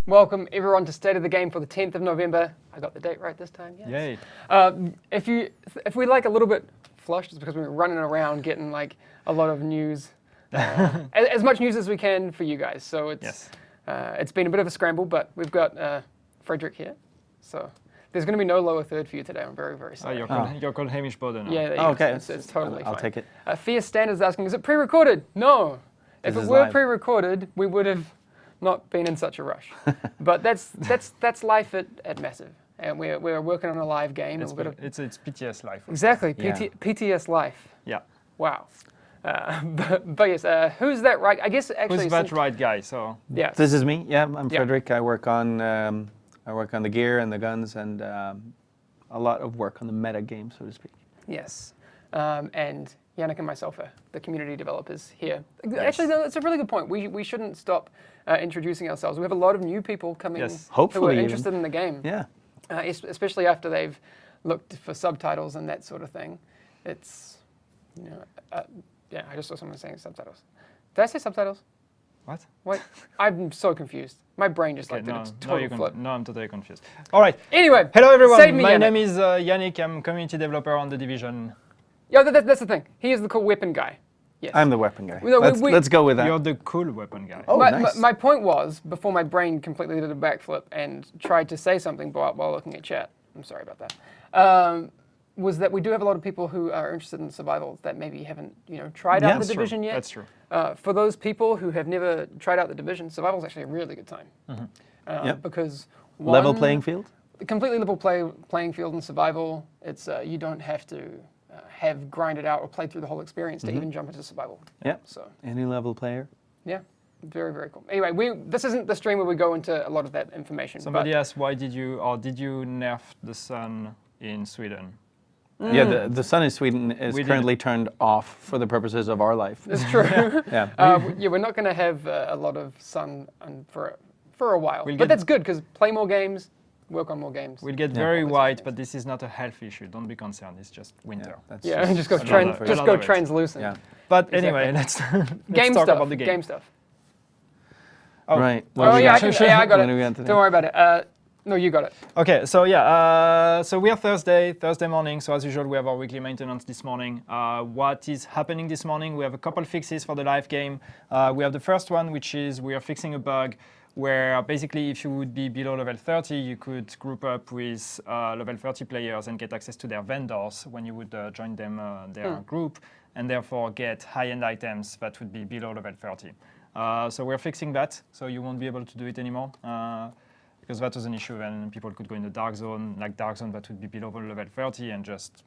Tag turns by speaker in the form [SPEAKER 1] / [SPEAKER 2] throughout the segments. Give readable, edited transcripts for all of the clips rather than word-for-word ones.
[SPEAKER 1] Welcome everyone to State of the Game for the 10th of November. I got the date right this time, yes.
[SPEAKER 2] Yay.
[SPEAKER 1] If we like a little bit flushed, it's because we're running around getting like a lot of news, as much news as we can for you guys. So it's been a bit of a scramble, but we've got Frederick here. So there's going to be no lower third for you today. I'm very, very sorry.
[SPEAKER 2] You're called Hamish Boden now.
[SPEAKER 1] Yeah,
[SPEAKER 3] okay.
[SPEAKER 1] It's totally fine.
[SPEAKER 3] I'll take it.
[SPEAKER 1] Fierce Standards asking, is it pre-recorded? No. If it were pre-recorded, we would have not been in such a rush. But that's life at Massive. And we're working on a live game.
[SPEAKER 2] It's PTS life.
[SPEAKER 1] Exactly, PTS life.
[SPEAKER 2] Yeah.
[SPEAKER 1] Wow. But yes, who's that right? I guess actually.
[SPEAKER 2] Who's that right guy? So.
[SPEAKER 1] Yeah.
[SPEAKER 3] This is me. Yeah, I'm Frederick. I work on the gear and the guns and a lot of work on the meta game, so to speak.
[SPEAKER 1] Yes. And Yannick and myself are the community developers here. Actually, no, that's a really good point. We shouldn't stop introducing ourselves. We have a lot of new people coming who are interested in the game.
[SPEAKER 3] Yeah.
[SPEAKER 1] Especially after they've looked for subtitles and that sort of thing. It's, I just saw someone saying subtitles. Did I say subtitles?
[SPEAKER 2] What?
[SPEAKER 1] Wait, I'm so confused. My brain just did a total flip.
[SPEAKER 2] No, I'm totally confused. All right.
[SPEAKER 1] Anyway,
[SPEAKER 2] hello everyone.
[SPEAKER 1] Save me,
[SPEAKER 2] My
[SPEAKER 1] Yannick.
[SPEAKER 2] name is Yannick. I'm community developer on The Division.
[SPEAKER 1] Yeah, that's the thing. He is the cool weapon guy. Yes.
[SPEAKER 3] I'm the weapon guy.
[SPEAKER 1] Let's
[SPEAKER 3] go with that.
[SPEAKER 2] You're the cool weapon guy.
[SPEAKER 3] Oh, nice.
[SPEAKER 1] My point was, before my brain completely did a backflip and tried to say something while looking at chat, I'm sorry about that, was that we do have a lot of people who are interested in survival that maybe haven't tried out the Division yet.
[SPEAKER 2] That's true.
[SPEAKER 1] For those people who have never tried out the Division, survival is actually a really good time. Because
[SPEAKER 3] level playing field?
[SPEAKER 1] Completely level playing field in survival. It's you don't have to have grinded out or played through the whole experience to even jump into survival.
[SPEAKER 3] Yeah.
[SPEAKER 1] So
[SPEAKER 3] any level player.
[SPEAKER 1] Yeah. Very, very cool. Anyway, this isn't the stream where we go into a lot of that information.
[SPEAKER 2] Somebody asked, why did you nerf the sun in Sweden?
[SPEAKER 3] Yeah, the sun in Sweden is currently turned off for the purposes of our life.
[SPEAKER 1] That's true.
[SPEAKER 3] Yeah.
[SPEAKER 1] We're not going to have a lot of sun for a while. But that's good, because play more games, work on more games.
[SPEAKER 2] We'll get very white, but this is not a health issue. Don't be concerned. It's just winter.
[SPEAKER 1] Just go translucent.
[SPEAKER 3] Yeah.
[SPEAKER 2] But anyway, let's talk about the game.
[SPEAKER 1] Game stuff.
[SPEAKER 3] Oh, right.
[SPEAKER 1] I got it. Don't worry about it. No, you got it.
[SPEAKER 2] Okay, so so we are Thursday morning. So as usual, we have our weekly maintenance this morning. What is happening this morning? We have a couple fixes for the live game. We have the first one, which is we are fixing a bug where basically if you would be below level 30, you could group up with level 30 players and get access to their vendors when you would join them their group, and therefore get high-end items that would be below level 30. So we're fixing that, so you won't be able to do it anymore. Because that was an issue when people could go in the dark zone, that would be below level 30 and just,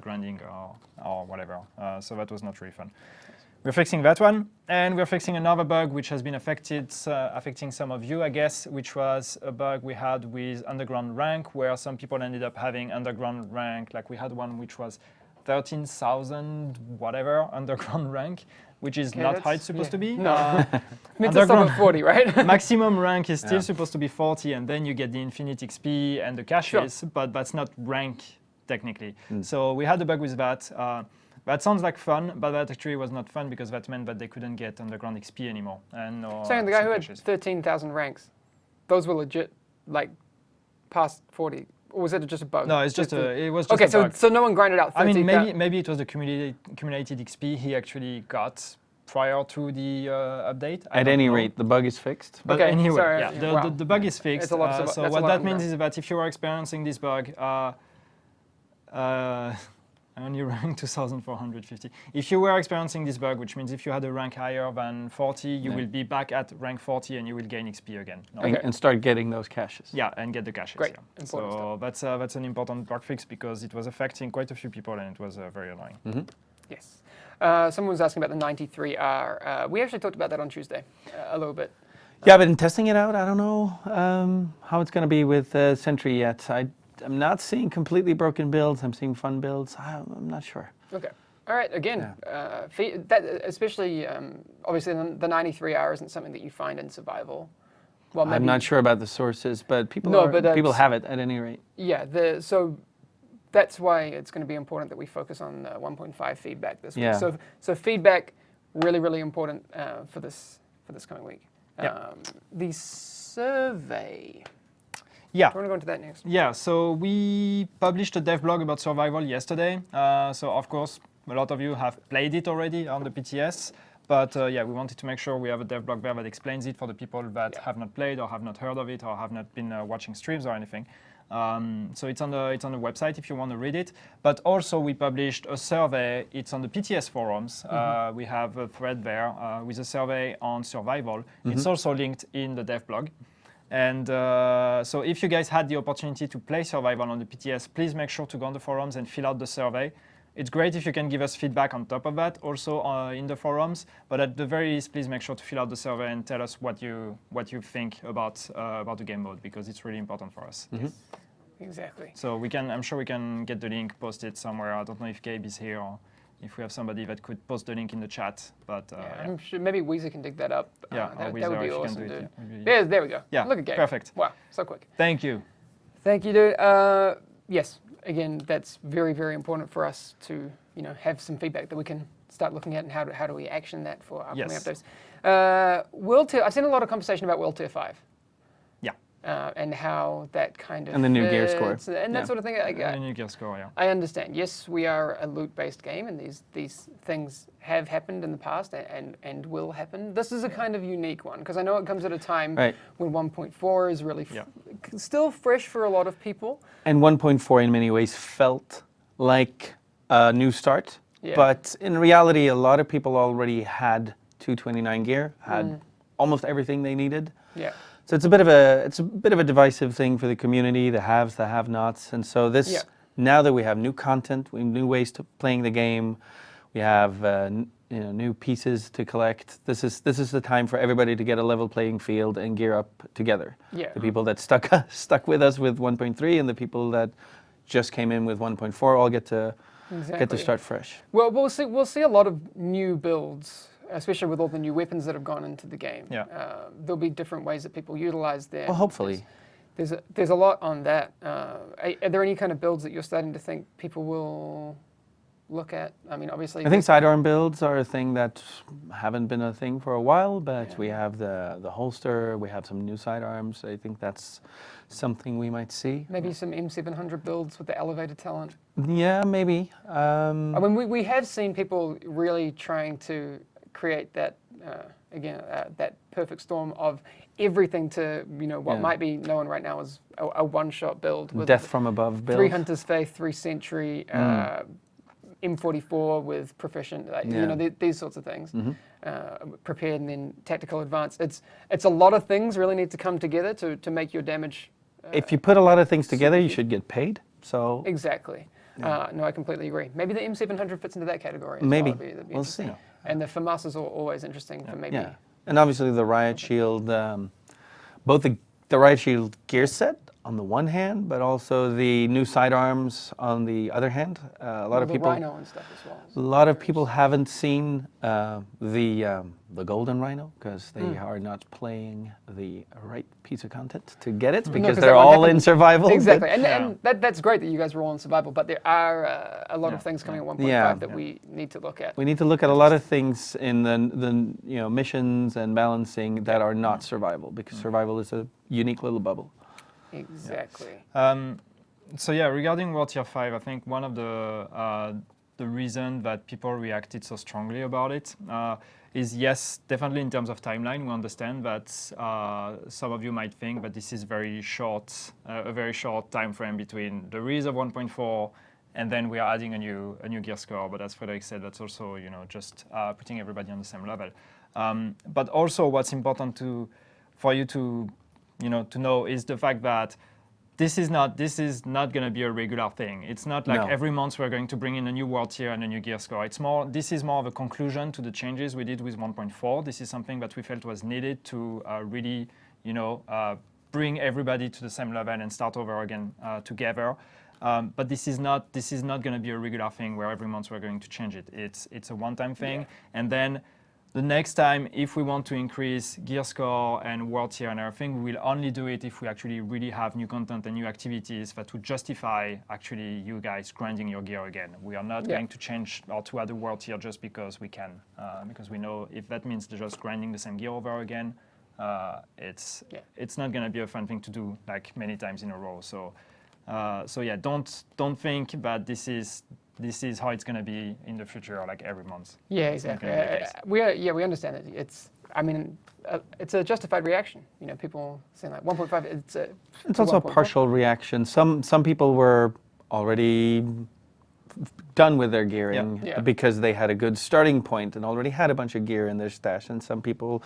[SPEAKER 2] grinding or whatever. So that was not really fun. We're fixing that one, and we're fixing another bug which has been affecting some of you, I guess, which was a bug we had with underground rank, where some people ended up having underground rank. Like we had one which was 13,000 whatever underground rank, which is not how it's supposed to be.
[SPEAKER 1] No, meant to stop at 40, right?
[SPEAKER 2] Maximum rank is still supposed to be 40, and then you get the infinite XP and the caches, but that's not rank technically. So we had a bug with that. That sounds like fun, but that actually was not fun because that meant that they couldn't get underground XP anymore. And
[SPEAKER 1] the guy who had 13,000 ranks, those were legit, like past 40. Or was it just a bug?
[SPEAKER 2] No, it was just a bug.
[SPEAKER 1] So no one grinded out 13,000.
[SPEAKER 2] I mean, maybe it was the accumulated XP he actually got prior to the update.
[SPEAKER 3] At any rate, the bug is fixed.
[SPEAKER 2] But anyway, the bug is fixed. So what that means is that if you are experiencing this bug, I only ranked 2,450. If you were experiencing this bug, which means if you had a rank higher than 40, you will be back at rank 40 and you will gain XP again.
[SPEAKER 3] And start getting those caches.
[SPEAKER 2] Yeah, and get the caches.
[SPEAKER 1] Great.
[SPEAKER 2] Yeah. So that's an important bug fix because it was affecting quite a few people and it was very annoying.
[SPEAKER 1] Yes. Someone was asking about the 93R. We actually talked about that on Tuesday a little bit.
[SPEAKER 3] Yeah, but in testing it out, I don't know how it's going to be with Sentry yet. I'm not seeing completely broken builds. I'm seeing fun builds. I'm not sure.
[SPEAKER 1] Okay. All right. Again, that especially obviously the 93R isn't something that you find in survival. Well, maybe,
[SPEAKER 3] I'm not sure about the sources, but people people have it at any rate.
[SPEAKER 1] Yeah. So that's why it's going to be important that we focus on 1.5 feedback this week. So feedback really, really important for this coming week. The survey.
[SPEAKER 2] Yeah.
[SPEAKER 1] Do you want to go into that next?
[SPEAKER 2] Yeah, so we published a dev blog about survival yesterday. So of course, a lot of you have played it already on the PTS. But yeah, we wanted to make sure we have a dev blog there that explains it for the people that have not played or have not heard of it or have not been watching streams or anything. So it's on the website if you want to read it. But also we published a survey. It's on the PTS forums. We have a thread there with a survey on survival. It's also linked in the dev blog. And so if you guys had the opportunity to play survival on the PTS, please make sure to go on the forums and fill out the survey. It's great if you can give us feedback on top of that also in the forums, but at the very least, please make sure to fill out the survey and tell us what you think about the game mode, because it's really important for us.
[SPEAKER 1] Exactly.
[SPEAKER 2] So I'm sure we can get the link posted somewhere. I don't know if Gabe is here or if we have somebody that could post the link in the chat, but
[SPEAKER 1] I'm sure maybe Weezer can dig that up.
[SPEAKER 2] Yeah,
[SPEAKER 1] that would be awesome, dude.
[SPEAKER 2] Yeah.
[SPEAKER 1] There we go.
[SPEAKER 2] Yeah,
[SPEAKER 1] look at Gabe.
[SPEAKER 2] perfect.
[SPEAKER 1] Wow, so quick.
[SPEAKER 2] Thank you.
[SPEAKER 1] Thank you, dude. Yes, again, that's very, very important for us to have some feedback that we can start looking at, and how do we action that for upcoming updates. World Tier. I've seen a lot of conversation about World Tier 5. And how that kind of
[SPEAKER 3] and the new gear score
[SPEAKER 1] and that sort of thing.
[SPEAKER 2] The new gear score, yeah.
[SPEAKER 1] I understand. Yes, we are a loot-based game, and these things have happened in the past and will happen. This is a kind of unique one because I know it comes at a time when 1.4 is really still fresh for a lot of people.
[SPEAKER 3] And 1.4 in many ways felt like a new start, but in reality, a lot of people already had 229 gear, had almost everything they needed.
[SPEAKER 1] Yeah.
[SPEAKER 3] So it's a bit of a divisive thing for the community, the haves, the have-nots, and so this now that we have new content, we have new ways to playing the game, we have new pieces to collect. This is the time for everybody to get a level playing field and gear up together.
[SPEAKER 1] Yeah.
[SPEAKER 3] The people that stuck with us with 1.3 and the people that just came in with 1.4 all get to start fresh.
[SPEAKER 1] Well, we'll see a lot of new builds, especially with all the new weapons that have gone into the game.
[SPEAKER 2] Yeah.
[SPEAKER 1] There'll be different ways that people utilize them.
[SPEAKER 3] Well, hopefully.
[SPEAKER 1] There's a lot on that. Are there any kind of builds that you're starting to think people will look at? I mean, obviously...
[SPEAKER 3] I think sidearm builds are a thing that haven't been a thing for a while, but we have the holster, we have some new sidearms. I think that's something we might see.
[SPEAKER 1] Maybe some M700 builds with the elevator talent.
[SPEAKER 3] Yeah, maybe.
[SPEAKER 1] I mean, we have seen people really trying to create that that perfect storm of everything to what might be known right now as a one-shot build with
[SPEAKER 3] death from above build.
[SPEAKER 1] 3 Hunter's Faith, 3 Sentry, M44 with proficient, these sorts of things. Prepared and then tactical advance. It's a lot of things really need to come together to make your damage.
[SPEAKER 3] If you put a lot of things together, you should get paid. So
[SPEAKER 1] exactly. No, I completely agree. Maybe the M700 fits into that category.
[SPEAKER 3] Maybe.
[SPEAKER 1] That'd be
[SPEAKER 3] We'll see.
[SPEAKER 1] And the FAMAS is always interesting for maybe.
[SPEAKER 3] Yeah, and obviously the Riot Shield, both the Riot Shield gear set on the one hand, but also the new sidearms on the other hand. A lot of people.
[SPEAKER 1] Rhino and stuff as well.
[SPEAKER 3] A lot of people haven't seen the golden Rhino because they are not playing the right piece of content to get it because they're all in survival.
[SPEAKER 1] Exactly, and that's great that you guys were all in survival, but there are a lot of things coming at 1.5 that we need to look at.
[SPEAKER 3] We need to look at a lot of things in the missions and balancing that are not survival, because survival is a unique little bubble.
[SPEAKER 1] Exactly.
[SPEAKER 2] So yeah, regarding World Tier 5, I think one of the reason that people reacted so strongly about it is, yes, definitely in terms of timeline, we understand that some of you might think that this is a very short time frame between the release of 1.4 and then we are adding a new gear score. But as Frederick said, that's also just putting everybody on the same level. But also, what's important for you to know is the fact that this is not going to be a regular thing. It's not like every month we're going to bring in a new world tier and a new gear score. This is more of a conclusion to the changes we did with 1.4. This is something that we felt was needed to really, bring everybody to the same level and start over again together. But this is not going to be a regular thing where every month we're going to change it. It's a one-time thing, and then the next time, if we want to increase gear score and world tier and everything, we will only do it if we actually really have new content and new activities that would justify actually you guys grinding your gear again. We are not going to change or to add a world tier just because we can, because we know if that means just grinding the same gear over again, it's not going to be a fun thing to do like many times in a row. So yeah, don't think that this is how it's going to be in the future or like every month.
[SPEAKER 1] Yeah, exactly. We understand it. It's a justified reaction. You know, people saying like 1.5.
[SPEAKER 3] It's also a partial reaction. Some people were already done with their gearing because they had a good starting point and already had a bunch of gear in their stash, and some people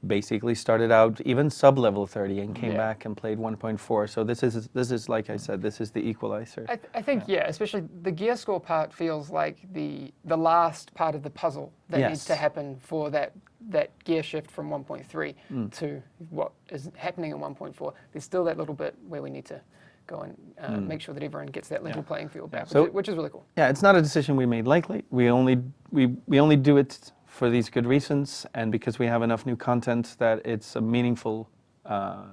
[SPEAKER 3] basically started out even sub-level 30 and came back and played 1.4. So this is like I said, this is the equalizer.
[SPEAKER 1] I think especially the gear score part feels like the last part of the puzzle that needs to happen for that gear shift from 1.3 to what is happening in 1.4. There's still that little bit where we need to go and make sure that everyone gets that level playing field back, which is really cool.
[SPEAKER 3] Yeah, it's not a decision we made lightly. We only do it for these good reasons, and because we have enough new content that it's a meaningful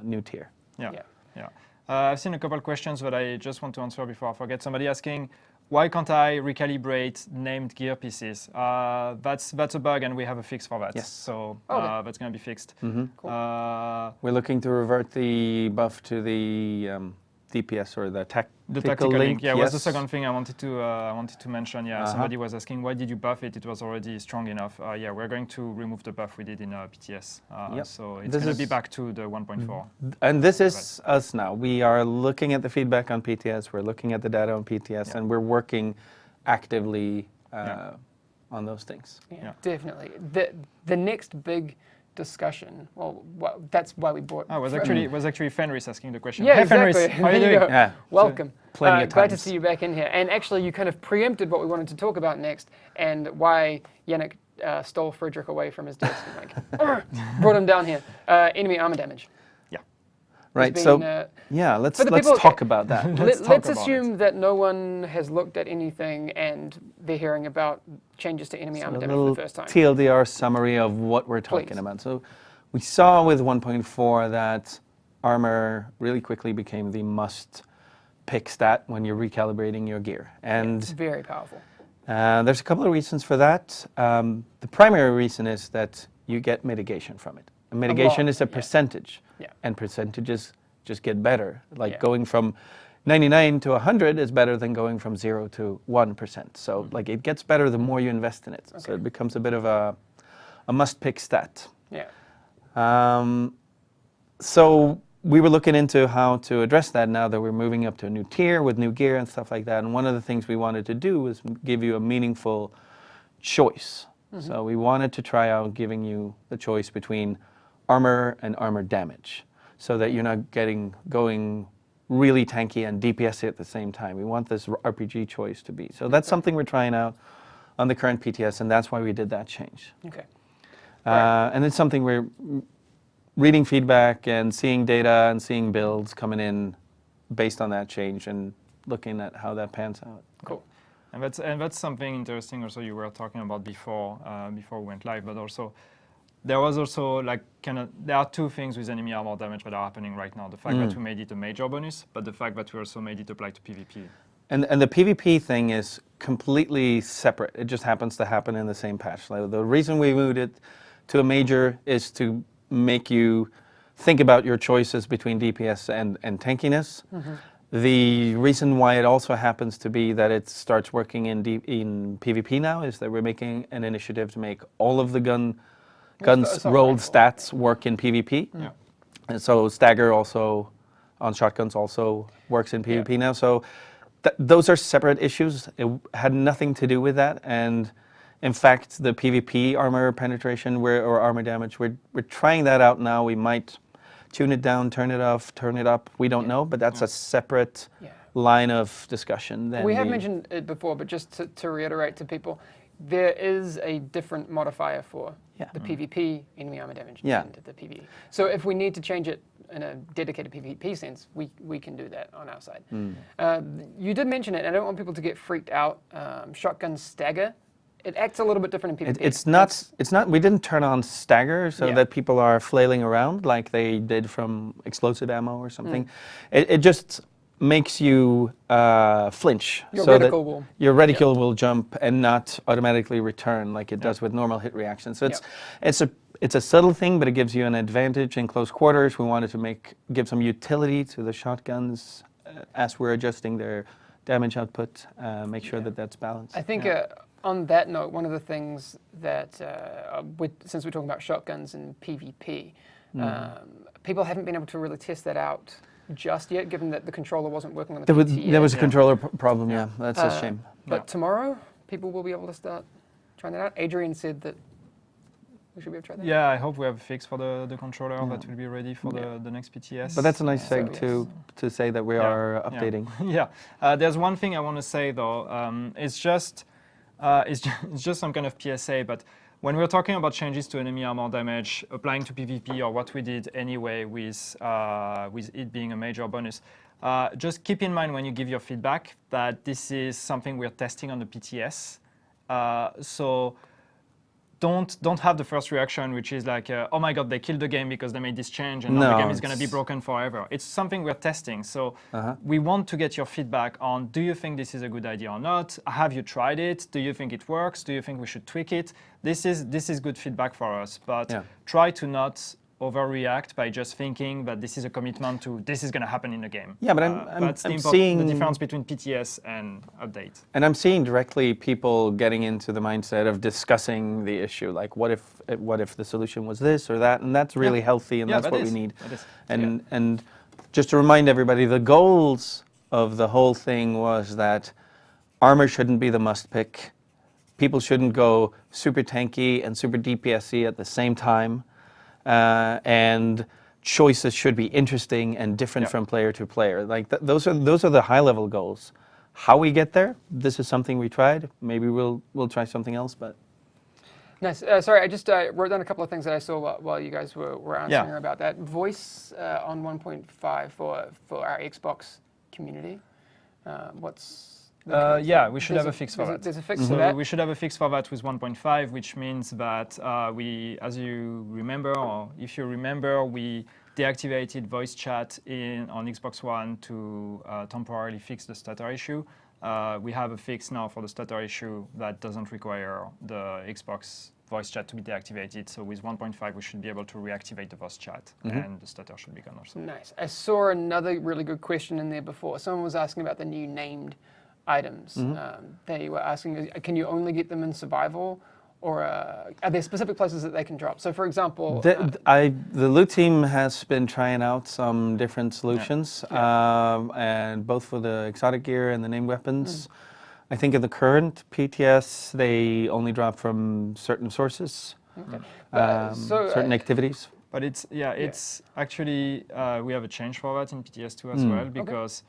[SPEAKER 3] new tier.
[SPEAKER 2] Yeah. I've seen a couple of questions that I just want to answer before I forget. Somebody asking, why can't I recalibrate named gear pieces? That's a bug, and we have a fix for that.
[SPEAKER 3] Yes.
[SPEAKER 2] So that's going to be fixed.
[SPEAKER 3] Mm-hmm.
[SPEAKER 1] Cool.
[SPEAKER 3] We're looking to revert the buff to the DPS or the
[SPEAKER 2] tactical link. Yeah,
[SPEAKER 3] yes.
[SPEAKER 2] was the second thing I wanted to mention. Yeah, somebody was asking, why did you buff it? It was already strong enough. Yeah, we're going to remove the buff we did in PTS. So it's going to be back to the 1.4.
[SPEAKER 3] And this is us now. We are looking at the feedback on PTS. We're looking at the data on PTS, and we're working actively on those things.
[SPEAKER 1] Yeah, definitely. The next big discussion. Well, that's why we brought.
[SPEAKER 2] Oh, it was actually Fenris asking the question.
[SPEAKER 1] Yeah,
[SPEAKER 2] hey,
[SPEAKER 1] exactly.
[SPEAKER 2] Fenris, how are you doing?
[SPEAKER 3] Yeah.
[SPEAKER 1] Welcome.
[SPEAKER 3] Glad
[SPEAKER 1] to see you back in here. And actually, you kind of preempted what we wanted to talk about next, and why Yannick stole Frederick away from his desk and like brought him down here. Enemy armor damage.
[SPEAKER 2] Yeah.
[SPEAKER 3] Right.
[SPEAKER 1] Been,
[SPEAKER 3] so let's talk about that.
[SPEAKER 1] Let's assume that no one has looked at anything and they're hearing about changes to enemy armor damage for the first time.
[SPEAKER 3] TLDR summary of what we're talking about. So we saw with 1.4 that armor really quickly became the must-pick stat when you're recalibrating your gear. And
[SPEAKER 1] it's very powerful.
[SPEAKER 3] There's a couple of reasons for that. The primary reason is that you get mitigation from it. And mitigation is a percentage.
[SPEAKER 1] Yeah.
[SPEAKER 3] And percentages just get better. Like going from 99 to 100 is better than going from 0 to 1%. So like it gets better the more you invest in it. Okay. So it becomes a bit of a must-pick stat.
[SPEAKER 1] Yeah.
[SPEAKER 3] So we were looking into how to address that now that we're moving up to a new tier with new gear and stuff like that. And one of the things we wanted to do was give you a meaningful choice. Mm-hmm. So we wanted to try out giving you the choice between armor and armor damage, so that you're not going really tanky and DPS at the same time. We want this RPG choice to be. So that's something we're trying out on the current PTS, and that's why we did that change.
[SPEAKER 1] Okay.
[SPEAKER 3] And it's something we're reading feedback and seeing data and seeing builds coming in based on that change and looking at how that pans out.
[SPEAKER 1] Cool.
[SPEAKER 2] And that's something interesting also you were talking about before we went live, but also there was also there are two things with enemy armor damage that are happening right now. The fact that we made it a major bonus, but the fact that we also made it apply to PvP.
[SPEAKER 3] And the PvP thing is completely separate. It just happens to happen in the same patch. Like the reason we moved it to a major is to make you think about your choices between DPS and tankiness. Mm-hmm. The reason why it also happens to be that it starts working in PvP now is that we're making an initiative to make all of the guns rolled stats work in PvP. Yeah. And so stagger also on shotguns also works in PvP now. So those are separate issues. It had nothing to do with that. And in fact, the PvP armor penetration or armor damage, we're trying that out now. We might tune it down, turn it off, turn it up. We don't know, but that's a separate line of discussion.
[SPEAKER 1] We have mentioned it before, but just to reiterate to people, there is a different modifier for the PvP enemy armor damage and the PvE. So if we need to change it in a dedicated PvP sense, we can do that on our side. You did mention it, and I don't want people to get freaked out. Shotgun stagger, it acts a little bit different in PvP.
[SPEAKER 3] It's not. We didn't turn on stagger so that people are flailing around like they did from explosive ammo or something. It just makes you flinch.
[SPEAKER 1] Your
[SPEAKER 3] reticle will jump and not automatically return like it does with normal hit reactions. So it's it's a subtle thing, but it gives you an advantage in close quarters. We wanted to give some utility to the shotguns as we're adjusting their damage output, make sure that that's balanced.
[SPEAKER 1] I think on that note, one of the things that, since we're talking about shotguns and PvP, people haven't been able to really test that out just yet, given that the controller wasn't working on the PTS.
[SPEAKER 3] There was a controller problem, yeah. That's a shame.
[SPEAKER 1] But tomorrow, people will be able to start trying that out. Adrian said that we should be able to try that.
[SPEAKER 2] Yeah, I hope we have a fix for the controller that will be ready for the next PTS.
[SPEAKER 3] But that's a nice thing to say that we are updating.
[SPEAKER 2] Yeah. There's one thing I want to say though. It's just some kind of PSA. But when we're talking about changes to enemy armor damage applying to PvP, or what we did anyway with it being a major bonus, just keep in mind when you give your feedback that this is something we're testing on the PTS. So don't have the first reaction, which is like, oh my God, they killed the game because they made this change, and now the game is going to be broken forever. It's something we're testing. So we want to get your feedback on, do you think this is a good idea or not? Have you tried it? Do you think it works? Do you think we should tweak it? This is good feedback for us, but try to not overreact by just thinking that this is a commitment to this is going to happen in the game.
[SPEAKER 3] Yeah, but
[SPEAKER 2] I'm
[SPEAKER 3] seeing
[SPEAKER 2] the difference between PTS and update.
[SPEAKER 3] And I'm seeing directly people getting into the mindset of discussing the issue, like what if the solution was this or that, and that's really healthy, and that's what we need. And just to remind everybody, the goals of the whole thing was that armor shouldn't be the must pick. People shouldn't go super tanky and super DPSy at the same time. And choices should be interesting and different from player to player. Like those are the high level goals. How we get there? This is something we tried. Maybe we'll try something else. But
[SPEAKER 1] nice. Sorry, I just wrote down a couple of things that I saw while you guys were answering about that. Voice on 1.5 for our Xbox community.
[SPEAKER 2] We should have a fix for that.
[SPEAKER 1] There's a fix for that.
[SPEAKER 2] We should have a fix for that with 1.5, which means that as you remember, or if you remember, we deactivated voice chat on Xbox One to temporarily fix the stutter issue. We have a fix now for the stutter issue that doesn't require the Xbox voice chat to be deactivated. So with 1.5, we should be able to reactivate the voice chat, and the stutter should be gone also.
[SPEAKER 1] Nice. I saw another really good question in there before. Someone was asking about the new named items. They were asking, can you only get them in survival, or are there specific places that they can drop? So for example...
[SPEAKER 3] The loot team has been trying out some different solutions, and both for the exotic gear and the named weapons. I think in the current PTS, they only drop from certain sources, certain activities.
[SPEAKER 2] But it's actually, we have a change for that in PTS2 as well, because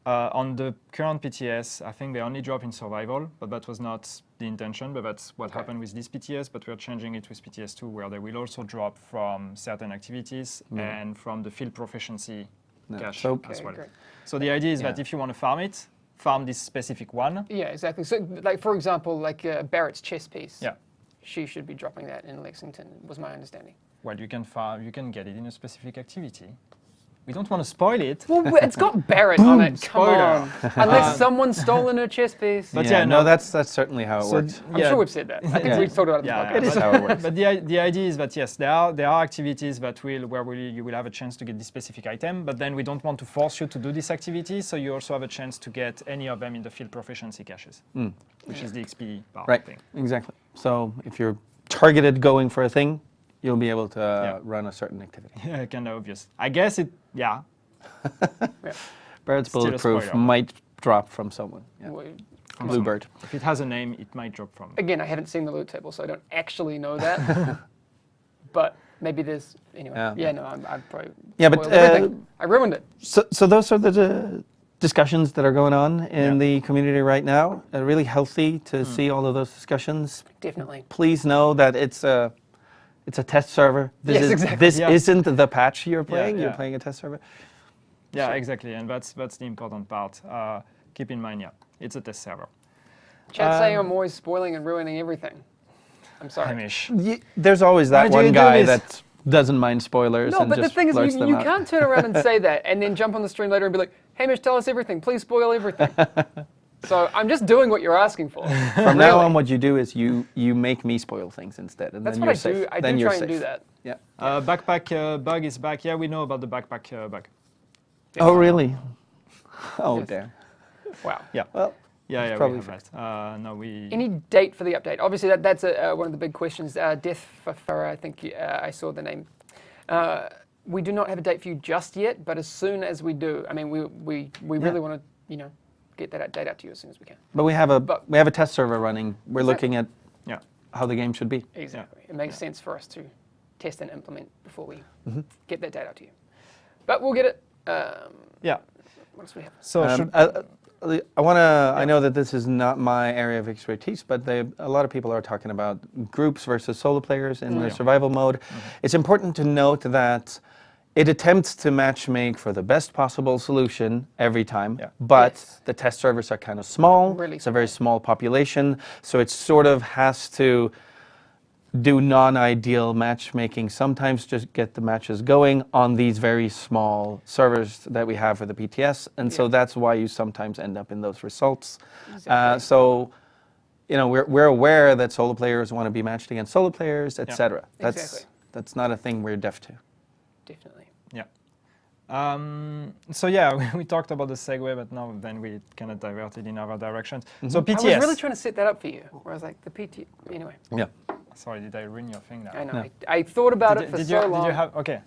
[SPEAKER 2] on the current PTS, I think they only drop in survival, but that was not the intention, but that's what happened with this PTS, but we're changing it with PTS2, where they will also drop from certain activities and from the field proficiency cache as well. Great. So the idea is that if you want to farm this specific one.
[SPEAKER 1] Yeah, exactly. So like, for example, like Barrett's chess piece.
[SPEAKER 2] Yeah.
[SPEAKER 1] She should be dropping that in Lexington, was my understanding.
[SPEAKER 2] Well, you can get it in a specific activity. We don't want to spoil it.
[SPEAKER 1] Well, it's got Barrett on it. Come on. Unless someone's stolen a chess piece.
[SPEAKER 3] But that's certainly how it works.
[SPEAKER 1] I'm sure we've said that. I think we've talked about it.
[SPEAKER 3] It is how it works.
[SPEAKER 2] But the idea is that yes, there are activities that you will have a chance to get this specific item. But then we don't want to force you to do this activity, so you also have a chance to get any of them in the field proficiency caches, which is the XP part thing.
[SPEAKER 3] Exactly. So if you're targeted going for a thing, you'll be able to run a certain activity.
[SPEAKER 2] Yeah, kind of obvious. I guess it,
[SPEAKER 3] Barrett's Bulletproof might drop from someone. Yeah. Bluebird.
[SPEAKER 2] If it has a name, it might drop from.
[SPEAKER 1] Again, I haven't seen the loot table, so I don't actually know that. But maybe there's, anyway. I'm probably I ruined it.
[SPEAKER 3] So those are the discussions that are going on in the community right now. Really healthy to see all of those discussions.
[SPEAKER 1] Definitely.
[SPEAKER 3] Please know that it's a test server. This isn't the patch you're playing. You're playing a test server.
[SPEAKER 2] Yeah, exactly, and that's the important part. Keep in mind, it's a test server.
[SPEAKER 1] Chat saying I'm always spoiling and ruining everything. I'm sorry.
[SPEAKER 2] Hamish.
[SPEAKER 3] There's always that one guy that doesn't mind spoilers.
[SPEAKER 1] No, but the thing is, you can't turn around and say that and then jump on the stream later and be like, Hamish, tell us everything. Please spoil everything. So I'm just doing what you're asking for.
[SPEAKER 3] From now on, what you do is you make me spoil things instead, and
[SPEAKER 1] That's
[SPEAKER 3] then
[SPEAKER 1] what
[SPEAKER 3] you're
[SPEAKER 1] I do.
[SPEAKER 3] safe.
[SPEAKER 1] I
[SPEAKER 3] then
[SPEAKER 1] do
[SPEAKER 3] you're
[SPEAKER 1] try
[SPEAKER 3] safe.
[SPEAKER 1] and do that.
[SPEAKER 3] Yeah.
[SPEAKER 2] Backpack bug is back. Yeah, we know about the backpack bug.
[SPEAKER 3] Oh, really? Oh,
[SPEAKER 1] Yes.
[SPEAKER 3] damn.
[SPEAKER 1] Wow.
[SPEAKER 2] Yeah.
[SPEAKER 3] Well,
[SPEAKER 2] Yeah, we
[SPEAKER 3] probably
[SPEAKER 2] have that. No, we.
[SPEAKER 1] Any date for the update? Obviously, that's one of the big questions. Death for Farah, I think I saw the name. We do not have a date for you just yet, but as soon as we do, I mean, we really want to, get that date out to you as soon as we can.
[SPEAKER 3] but we have a test server running. We're looking at
[SPEAKER 2] Yeah.
[SPEAKER 3] how the game should be.
[SPEAKER 1] Exactly. It makes sense for us to test and implement before we get that date out to you. But we'll get it.
[SPEAKER 2] Yeah.
[SPEAKER 1] What else do we have?
[SPEAKER 2] So
[SPEAKER 3] I know that this is not my area of expertise, but a lot of people are talking about groups versus solo players in the survival mode. It's important to note that it attempts to matchmake for the best possible solution every time, but the test servers are kind of small.
[SPEAKER 1] Really
[SPEAKER 3] it's a very small population, so it sort of has to do non-ideal matchmaking, sometimes just get the matches going on these very small servers that we have for the PTS, and so that's why you sometimes end up in those results.
[SPEAKER 1] Exactly.
[SPEAKER 3] So, we're aware that solo players want to be matched against solo players, etc. That's not a thing we're deaf to.
[SPEAKER 1] Definitely.
[SPEAKER 2] Yeah. So yeah, we talked about the segue, but now then we kind of diverted in other directions. So PTS.
[SPEAKER 1] I was really trying to set that up for you, where I was like, the PT. Anyway.
[SPEAKER 3] Yeah.
[SPEAKER 2] Sorry, did I ruin your thing now?
[SPEAKER 1] I know.
[SPEAKER 3] No.
[SPEAKER 1] I thought about it for so long.
[SPEAKER 2] Did you have? Okay.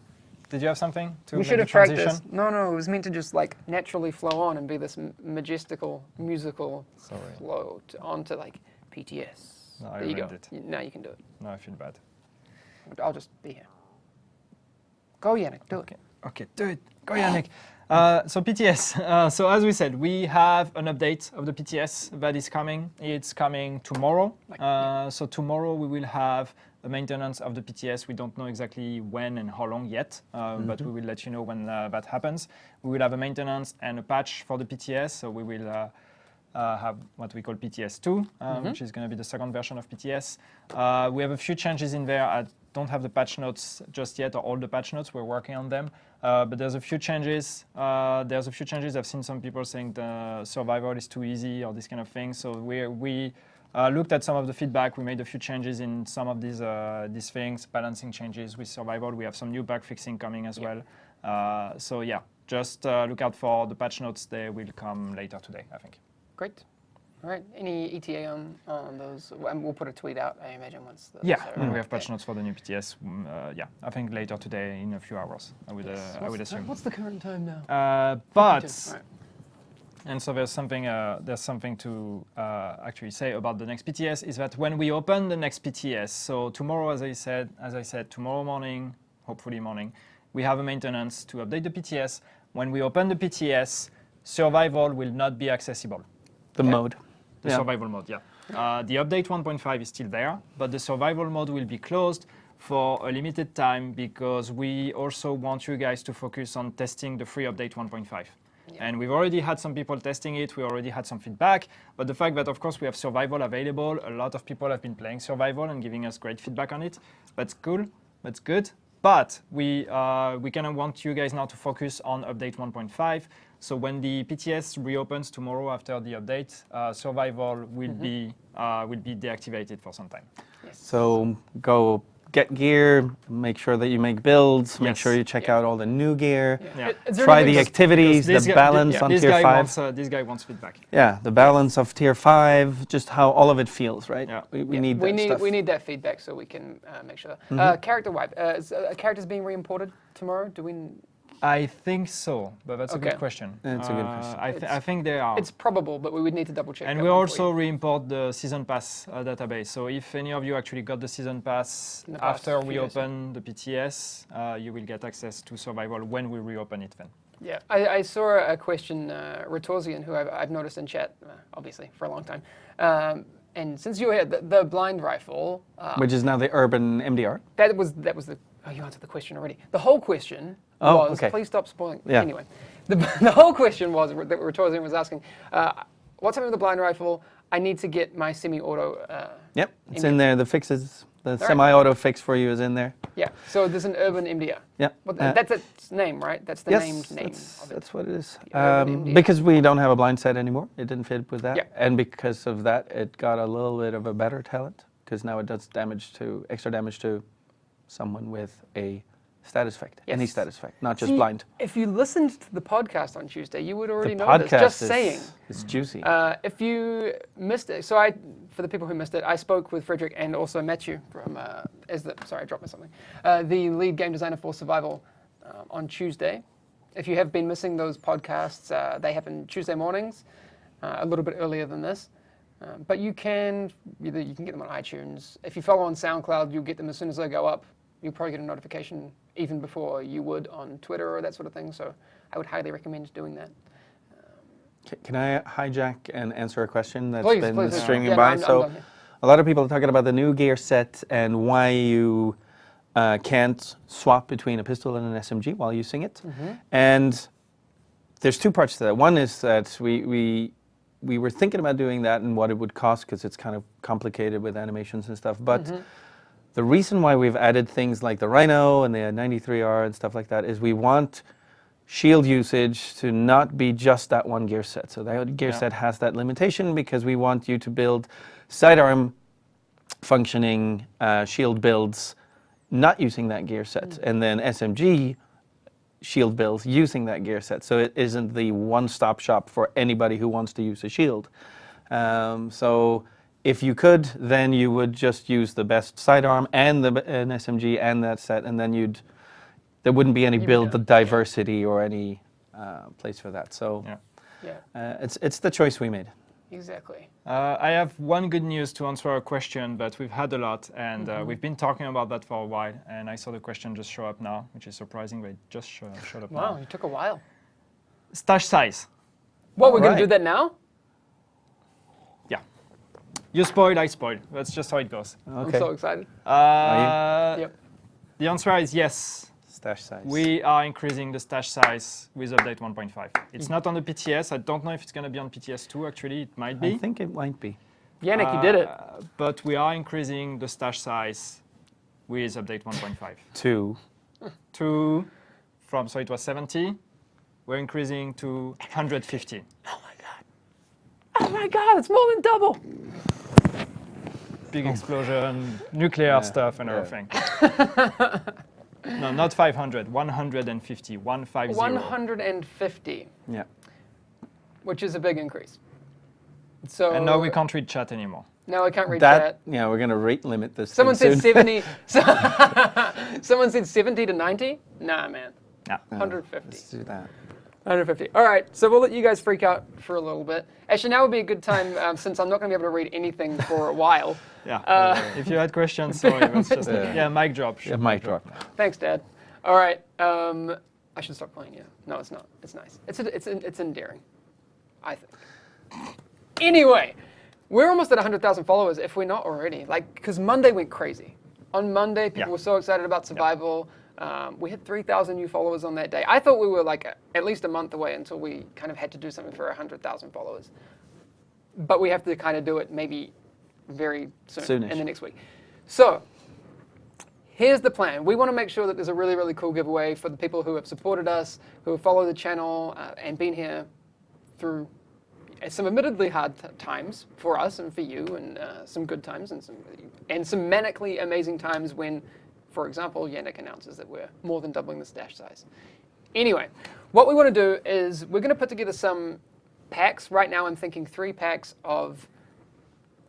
[SPEAKER 2] Did you have something to
[SPEAKER 1] We
[SPEAKER 2] make
[SPEAKER 1] should
[SPEAKER 2] the
[SPEAKER 1] have
[SPEAKER 2] transition?
[SPEAKER 1] practiced. No, it was meant to just like naturally flow on and be this majestical musical flow onto like PTS.
[SPEAKER 2] No, I
[SPEAKER 1] there you go.
[SPEAKER 2] ruined it.
[SPEAKER 1] Now you can do it.
[SPEAKER 2] No, I feel bad.
[SPEAKER 1] I'll just be here. Go, Yannick. Do it.
[SPEAKER 2] Okay, do it. Go, Yannick. So PTS. So as we said, we have an update of the PTS that is coming. It's coming tomorrow. So tomorrow we will have a maintenance of the PTS. We don't know exactly when and how long yet, but we will let you know when that happens. We will have a maintenance and a patch for the PTS. So we will have what we call PTS2, which is going to be the second version of PTS. We have a few changes in there. I don't have the patch notes just yet, or all the patch notes. We're working on them. But there's a few changes. I've seen some people saying the survival is too easy or this kind of thing. So we looked at some of the feedback. We made a few changes in some of these things, balancing changes with survival. We have some new bug fixing coming as well. So yeah, just look out for the patch notes. They will come later today, I think.
[SPEAKER 1] Great. All right. Any ETA on those? And we'll put a tweet out, I imagine, once.
[SPEAKER 2] When we have patch notes for the new PTS. I think later today in a few hours. I would assume.
[SPEAKER 1] What's the current time now?
[SPEAKER 2] And so there's something to actually say about the next PTS is that when we open the next PTS, so tomorrow, as I said, tomorrow morning, hopefully morning, we have a maintenance to update the PTS. When we open the PTS, survival will not be accessible.
[SPEAKER 3] The mode.
[SPEAKER 2] The survival mode, The update 1.5 is still there, but the survival mode will be closed for a limited time because we also want you guys to focus on testing the free update 1.5. And we've already had some people testing it. We already had some feedback. But the fact that, of course, we have survival available, a lot of people have been playing survival and giving us great feedback on it. That's cool. That's good. But we kind of want you guys now to focus on update 1.5. So when the PTS reopens tomorrow after the update, survival will be deactivated for some time.
[SPEAKER 1] Yes.
[SPEAKER 3] So go get gear, make sure that you make builds, make sure you check out all the new gear, try the activities, the balance on tier 5.
[SPEAKER 2] This guy wants feedback.
[SPEAKER 3] Yeah, the balance of tier 5, just how all of it feels, right?
[SPEAKER 2] Yeah.
[SPEAKER 3] We need that stuff.
[SPEAKER 1] We need that feedback so we can make sure. Character wipe. Is characters being re-imported tomorrow? Do we?
[SPEAKER 2] I think so, but that's a good question.
[SPEAKER 3] It's a good question.
[SPEAKER 2] I think they are.
[SPEAKER 1] It's probable, but we would need to double check.
[SPEAKER 2] And we also re-import the season pass database. So if any of you actually got the season pass after we open the PTS, you will get access to survival when we reopen it then.
[SPEAKER 1] Yeah, I saw a question, Retorzian, who I've noticed in chat, obviously, for a long time. And since you were here, the blind rifle...
[SPEAKER 3] which is now the urban MDR?
[SPEAKER 1] That was the... Oh, you answered the question already. The whole question was... Please stop spoiling.
[SPEAKER 3] Yeah.
[SPEAKER 1] Anyway, the whole question was, that Retorzian was asking, what's happening with the blind rifle? I need to get my semi-auto...
[SPEAKER 3] Yep, it's in there. The fixes The semi-auto fix for you is in there.
[SPEAKER 1] Yeah. So there's an urban MDR.
[SPEAKER 3] Yeah.
[SPEAKER 1] Well, that's its name, right? That's the named name.
[SPEAKER 3] That's what it is.
[SPEAKER 1] Urban MDR.
[SPEAKER 3] Because we don't have a blind set anymore, it didn't fit with that.
[SPEAKER 1] Yeah.
[SPEAKER 3] And because of that, it got a little bit of a better talent, because now it does extra damage to someone with a status effect, any
[SPEAKER 1] Yes.
[SPEAKER 3] status effect, not just blind.
[SPEAKER 1] If you listened to the podcast on Tuesday, you would already
[SPEAKER 3] The
[SPEAKER 1] know this.
[SPEAKER 3] podcast
[SPEAKER 1] Just saying.
[SPEAKER 3] It's juicy.
[SPEAKER 1] If you missed it, for the people who missed it, I spoke with Frederick and also Matthew from, sorry, I dropped my something, the lead game designer for Survival on Tuesday. If you have been missing those podcasts, they happen Tuesday mornings, a little bit earlier than this. But you can get them on iTunes. If you follow on SoundCloud, you'll get them as soon as they go up. You'll probably get a notification even before you would on Twitter or that sort of thing. So I would highly recommend doing that.
[SPEAKER 3] Can I hijack and answer a question that's
[SPEAKER 1] Please,
[SPEAKER 3] been
[SPEAKER 1] please.
[SPEAKER 3] stringing
[SPEAKER 1] Yeah,
[SPEAKER 3] by?
[SPEAKER 1] I'm
[SPEAKER 3] So
[SPEAKER 1] done here.
[SPEAKER 3] a lot of people are talking about the new gear set and why you can't swap between a pistol and an SMG while using it.
[SPEAKER 1] Mm-hmm.
[SPEAKER 3] And there's two parts to that. One is that we were thinking about doing that and what it would cost, because it's kind of complicated with animations and stuff. But the reason why we've added things like the Rhino and the 93R and stuff like that is we want shield usage to not be just that one gear set. So that gear set has that limitation, because we want you to build sidearm functioning shield builds not using that gear set, and then SMG shield builds using that gear set. So it isn't the one-stop shop for anybody who wants to use a shield. So if you could, then you would just use the best sidearm and an SMG and that set, and then there wouldn't be any build diversity or any place for that. So it's the choice we made.
[SPEAKER 1] Exactly.
[SPEAKER 2] I have one good news to answer a question that we've had a lot, and we've been talking about that for a while, and I saw the question just show up now, which is surprising, but it just showed up now.
[SPEAKER 1] Wow, it took a while.
[SPEAKER 2] Stash size.
[SPEAKER 1] What, we're going to do that now?
[SPEAKER 2] Yeah. You spoiled, I spoiled. That's just how it goes.
[SPEAKER 1] I'm so excited.
[SPEAKER 2] Yep. The answer is yes.
[SPEAKER 3] Stash size.
[SPEAKER 2] We are increasing the stash size with update 1.5. It's not on the PTS. I don't know if it's going to be on PTS 2, actually. It might be.
[SPEAKER 3] I think it might be.
[SPEAKER 1] Yannick, you did it.
[SPEAKER 2] But we are increasing the stash size with update 1.5. So it was 70. We're increasing to 150.
[SPEAKER 1] Oh my God, it's more than double.
[SPEAKER 2] Big explosion, nuclear stuff and everything. No, not 500, 150, 150.
[SPEAKER 1] 150.
[SPEAKER 3] Yeah.
[SPEAKER 1] Which is a big increase. So
[SPEAKER 2] And now we can't read chat anymore.
[SPEAKER 1] Now I can't read chat.
[SPEAKER 3] Yeah, we're going to rate limit this.
[SPEAKER 1] Someone said
[SPEAKER 3] soon.
[SPEAKER 1] 70. Someone said 70 to 90? Nah, man.
[SPEAKER 2] No.
[SPEAKER 1] 150.
[SPEAKER 3] Let's do that.
[SPEAKER 1] 150. All right, so we'll let you guys freak out for a little bit. Actually, now would be a good time, since I'm not going to be able to read anything for a while.
[SPEAKER 2] Yeah. If you had questions, sorry. That's just mic drop.
[SPEAKER 3] Yeah, mic drop.
[SPEAKER 1] Thanks, Dad. All right. I should stop playing. Yeah. No, it's not. It's nice. It's endearing, I think. Anyway, we're almost at 100,000 followers, if we're not already. Because Monday went crazy. On Monday, people were so excited about Survival. We had 3,000 new followers on that day. I thought we were at least a month away until we kind of had to do something for 100,000 followers. But we have to kind of do it maybe very soon, in the next week. So here's the plan. We want to make sure that there's a really, really cool giveaway for the people who have supported us, who have followed the channel and been here through some admittedly hard times for us and for you, and some good times and some manically amazing times when, for example, Yannick announces that we're more than doubling the stash size. Anyway, what we want to do is we're going to put together some packs. Right now I'm thinking 3 packs of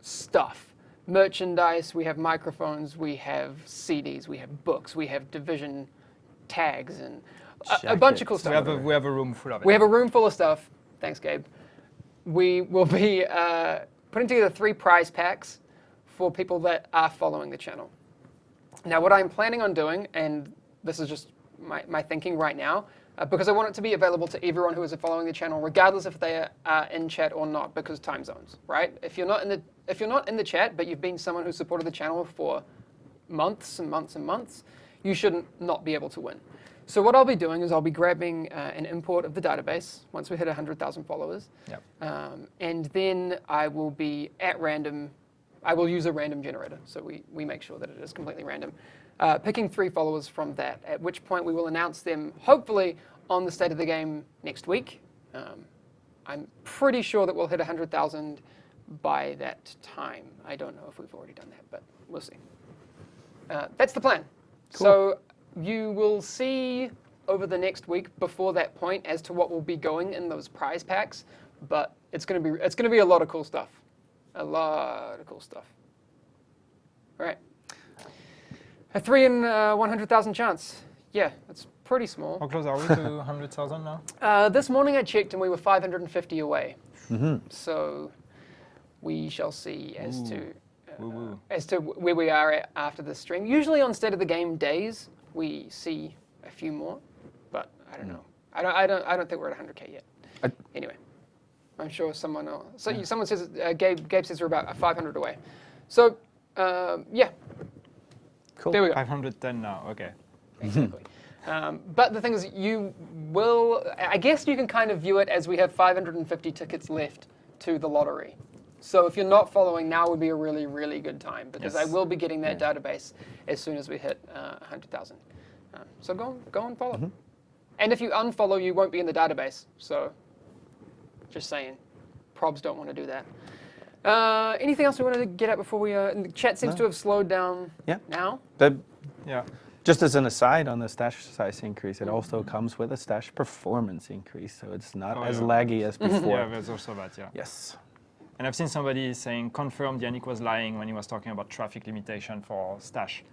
[SPEAKER 1] stuff. Merchandise, we have microphones, we have CDs, we have books, we have Division tags, and a bunch of cool stuff.
[SPEAKER 2] We have a room full of it.
[SPEAKER 1] We have a room full of stuff. Thanks, Gabe. We will be putting together 3 prize packs for people that are following the channel. Now, what I'm planning on doing, and this is just my thinking right now, because I want it to be available to everyone who is following the channel, regardless if they are in chat or not, because time zones, right? If you're not in the chat, but you've been someone who supported the channel for months and months and months, you shouldn't not be able to win. So what I'll be doing is I'll be grabbing an import of the database once we hit 100,000 followers.
[SPEAKER 2] Yep.
[SPEAKER 1] And then I will be at random I will use a random generator, so we make sure that it is completely random. Picking 3 followers from that, at which point we will announce them, hopefully, on the State of the Game next week. I'm pretty sure that we'll hit 100,000 by that time. I don't know if we've already done that, but we'll see. That's the plan. Cool. So you will see over the next week before that point as to what will be going in those prize packs, but it's gonna be a lot of cool stuff. A lot of cool stuff. All right. A 3 in 100,000 chance. Yeah, that's pretty small.
[SPEAKER 2] How close are we to 100,000 now?
[SPEAKER 1] This morning I checked and we were 550 away. So we shall see as to where we are at after this stream. Usually on State of the Game days we see a few more, but I don't know. I don't think we're at 100K yet. Anyway, I'm sure someone else. So someone says Gabe says we're about 500 away. So yeah.
[SPEAKER 3] Cool.
[SPEAKER 1] There we go.
[SPEAKER 2] 510 now. Okay.
[SPEAKER 1] Exactly. But the thing is, I guess you can kind of view it as we have 550 tickets left to the lottery. So if you're not following, now would be a really, really good time, because I will be getting that database as soon as we hit 100,000. So go and follow. And if you unfollow, you won't be in the database. So just saying, probs don't want to do that. Anything else we wanted to get at before we... the chat seems to have slowed down now.
[SPEAKER 3] Just as an aside on the stash size increase, it also comes with a stash performance increase, so it's not as laggy as before.
[SPEAKER 2] Yeah, there's also that,
[SPEAKER 3] Yes.
[SPEAKER 2] And I've seen somebody saying, confirmed Yannick was lying when he was talking about traffic limitation for stash.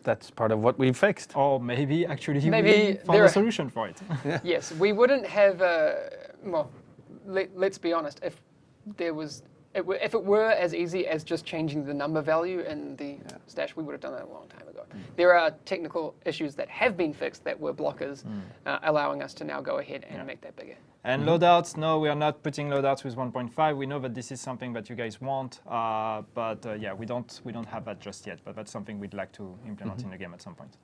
[SPEAKER 3] That's part of what we fixed.
[SPEAKER 2] Or maybe actually we found a solution for it.
[SPEAKER 1] Yes, we wouldn't have... well, let's be honest, if there was... If it were as easy as just changing the number value in the stash, we would have done that a long time ago. There are technical issues that have been fixed that were blockers, allowing us to now go ahead and make that bigger.
[SPEAKER 2] And loadouts, no, we are not putting loadouts with 1.5. We know that this is something that you guys want, but yeah, we don't have that just yet. But that's something we'd like to implement in the game at some point.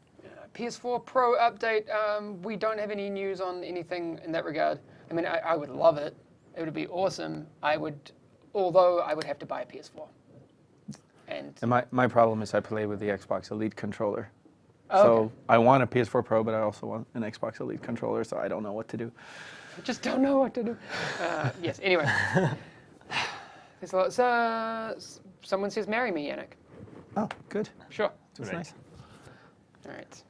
[SPEAKER 1] PS4 Pro update, we don't have any news on anything in that regard. I mean, I would love it. It would be awesome. Although I would have to buy a PS4. And
[SPEAKER 3] my problem is I play with the Xbox Elite controller. So I want a PS4 Pro, but I also want an Xbox Elite controller, so I don't know what to do.
[SPEAKER 1] I just don't know what to do. Yes, anyway. Someone says, marry me, Yannick.
[SPEAKER 3] Oh, good.
[SPEAKER 1] Sure.
[SPEAKER 3] That's nice.
[SPEAKER 1] All right.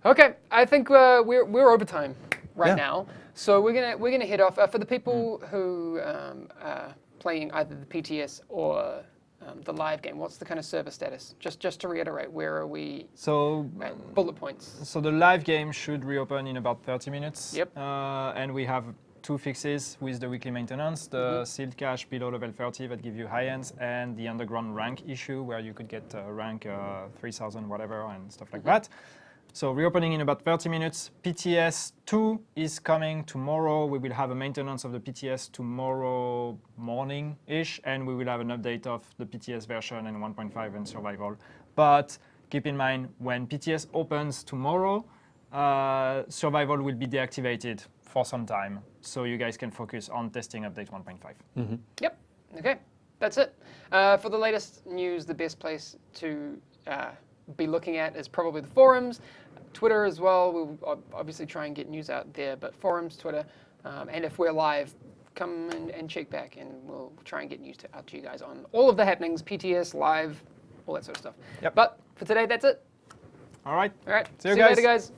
[SPEAKER 1] Okay, I think we're over time right now. So we're gonna head off. For the people who are playing either the PTS or the live game, what's the kind of server status? Just to reiterate, where are we?
[SPEAKER 2] So
[SPEAKER 1] bullet points.
[SPEAKER 2] So the live game should reopen in about 30 minutes.
[SPEAKER 1] Yep.
[SPEAKER 2] And we have 2 fixes with the weekly maintenance: the sealed cache below level 30 that give you high ends, and the underground rank issue where you could get rank 3000 whatever and stuff like that. So reopening in about 30 minutes. PTS 2 is coming tomorrow. We will have a maintenance of the PTS tomorrow morning-ish, and we will have an update of the PTS version and 1.5 and survival. But keep in mind, when PTS opens tomorrow, survival will be deactivated for some time, so you guys can focus on testing update 1.5.
[SPEAKER 1] Yep. Okay. That's it. For the latest news, the best place to be looking at is probably the forums, Twitter as well. We'll obviously try and get news out there, but forums, Twitter, and if we're live, come and check back, and we'll try and get news out to you guys on all of the happenings, PTS, live, all that sort of stuff.
[SPEAKER 2] Yep.
[SPEAKER 1] But for today, that's it.
[SPEAKER 2] All right.
[SPEAKER 1] All right.
[SPEAKER 2] See you
[SPEAKER 1] later, guys.